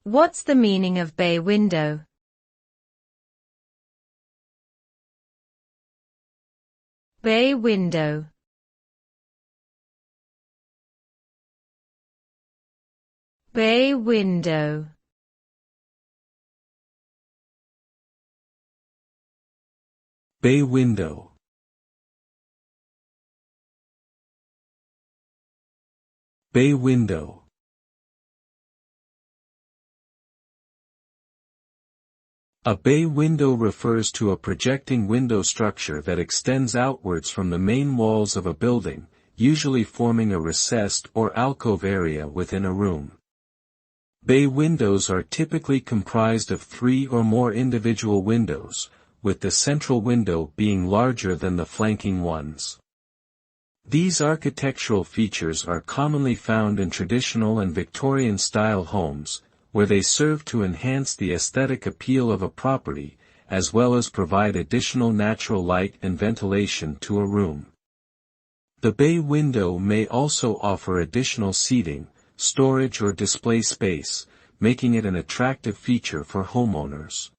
What's the meaning of bay window? Bay window. Bay window. Bay window. Bay window. A bay window refers to a projecting window structure that extends outwards from the main walls of a building, usually forming a recessed or alcove area within a room. Bay windows are typically comprised of 3 or more individual windows, with the central window being larger than the flanking ones. These architectural features are commonly found in traditional and Victorian-style homes, where they serve to enhance the aesthetic appeal of a property, as well as provide additional natural light and ventilation to a room. The bay window may also offer additional seating, storage or display space, making it an attractive feature for homeowners.